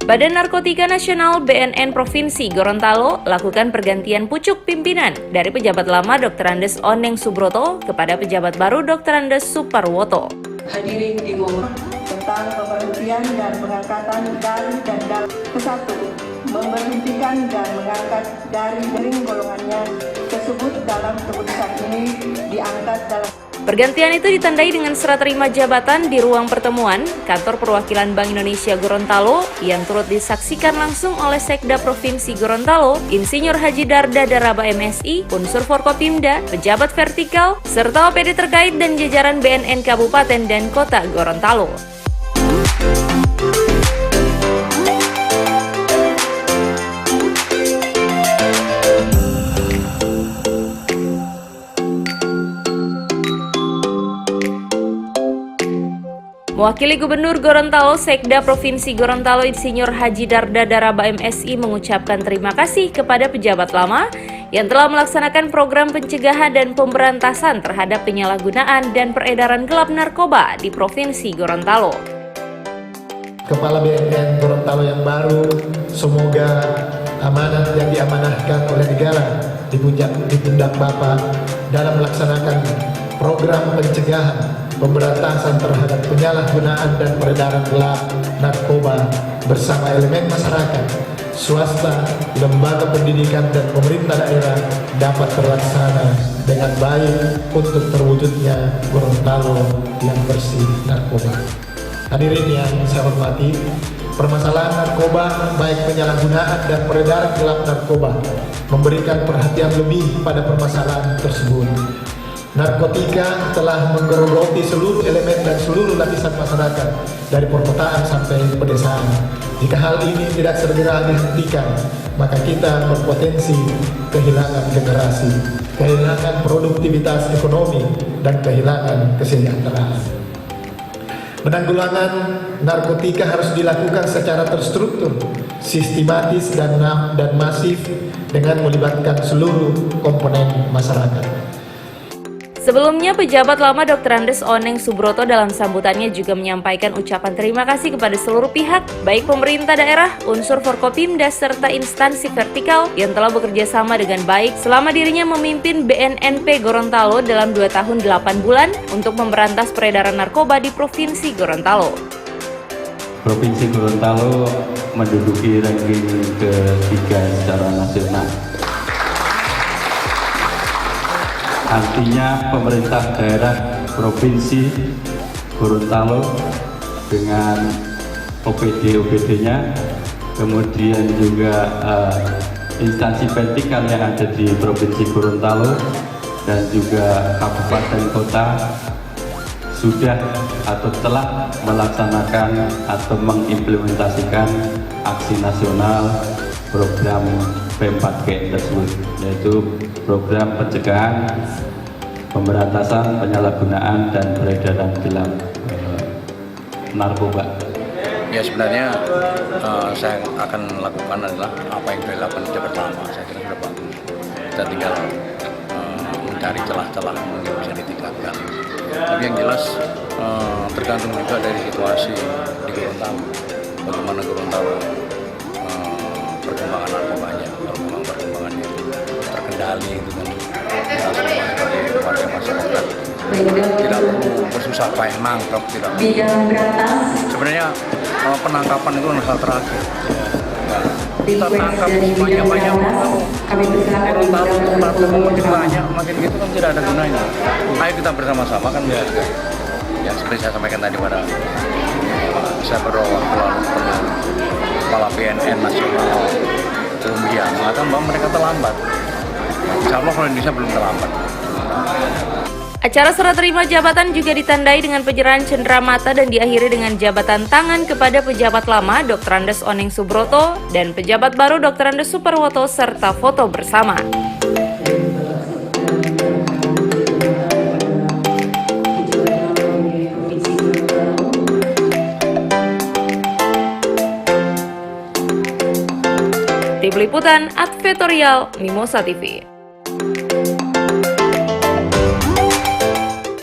Badan Narkotika Nasional BNN Provinsi Gorontalo lakukan pergantian pucuk pimpinan dari pejabat lama Dr. Andes Oneng Subroto kepada pejabat baru Dr. Andes Suparwoto. Hadirin dimohon tentang pemberhentian dan pengangkatan dari dan dal. Kesatu, memberhentikan dan mengangkat dari golongannya tersebut dalam keputusan ini diangkat dalam. Pergantian itu ditandai dengan serah terima jabatan di ruang pertemuan Kantor Perwakilan Bank Indonesia Gorontalo yang turut disaksikan langsung oleh Sekda Provinsi Gorontalo, Insinyur Haji Darda Daraba MSI, unsur Forkopimda, pejabat vertikal, serta OPD terkait dan jajaran BNN Kabupaten dan Kota Gorontalo. Mewakili Gubernur Gorontalo, Sekda Provinsi Gorontalo Insinyur Haji Darda Daraba MSI mengucapkan terima kasih kepada pejabat lama yang telah melaksanakan program pencegahan dan pemberantasan terhadap penyalahgunaan dan peredaran gelap narkoba di Provinsi Gorontalo. Kepala BNN Gorontalo yang baru, semoga amanat yang diamanahkan oleh negara di pundak Bapak dalam melaksanakan program pencegahan pemberantasan terhadap penyalahgunaan dan peredaran gelap narkoba bersama elemen masyarakat, swasta, lembaga pendidikan dan pemerintah daerah dapat terlaksana dengan baik untuk terwujudnya Gorontalo yang bersih narkoba. Hadirin yang saya hormati, permasalahan narkoba baik penyalahgunaan dan peredaran gelap narkoba memberikan perhatian lebih pada permasalahan tersebut. Narkotika telah menggerogoti seluruh elemen dan seluruh lapisan masyarakat dari perkotaan sampai pedesaan. Jika hal ini tidak segera dihentikan, maka kita berpotensi kehilangan generasi, kehilangan produktivitas ekonomi, dan kehilangan kesejahteraan. Penanggulangan narkotika harus dilakukan secara terstruktur, sistematis, dan masif dengan melibatkan seluruh komponen masyarakat. Sebelumnya, pejabat lama Dr. Andes Oneng Subroto dalam sambutannya juga menyampaikan ucapan terima kasih kepada seluruh pihak, baik pemerintah daerah, unsur Forkopimda, serta instansi vertikal yang telah bekerja sama dengan baik selama dirinya memimpin BNNP Gorontalo dalam 2 tahun 8 bulan untuk memberantas peredaran narkoba di Provinsi Gorontalo. Provinsi Gorontalo menduduki ranking ke-3 secara nasional. Artinya pemerintah daerah Provinsi Gorontalo dengan OPD-nya, kemudian juga instansi vertikal yang ada di Provinsi Gorontalo dan juga kabupaten kota sudah atau telah melaksanakan atau mengimplementasikan aksi nasional program P4G tersebut, yaitu program pencegahan, pemberantasan, penyalahgunaan, dan peredaran gelap narkoba. Ya sebenarnya saya akan lakukan adalah apa yang dilakukan pejabat lama. Saya kira sudah bagus. Kita tinggal mencari celah-celah yang bisa ditingkatkan. Tapi yang jelas tergantung juga dari situasi di Gorontalo. Bagaimana Gorontalo perkembangan narkobanya, kalau perkembangannya itu terkendali itu kan kita semua sebagai warga masyarakat tidak perlu bersusah payah nangkep, tidak sebenarnya penangkapan itu adalah hal terakhir. Kita tangkap banyak-banyak Gorontalo narkoba makin banyak, makin gitu kan tidak ada gunanya. Ayo kita bersama-sama kan ya seperti saya sampaikan tadi pada saya berdoa kepala BNN nasional Columbia mengatakan bahwa mereka terlambat. Insya Allah kalau Indonesia belum terlambat. Acara serah terima jabatan juga ditandai dengan penyerahan cenderamata dan diakhiri dengan jabatan tangan kepada pejabat lama Dr. Andes Oneng Subroto dan pejabat baru Dr. Andes Suparwoto serta foto bersama. Tim Liputan Advertorial Mimosa TV.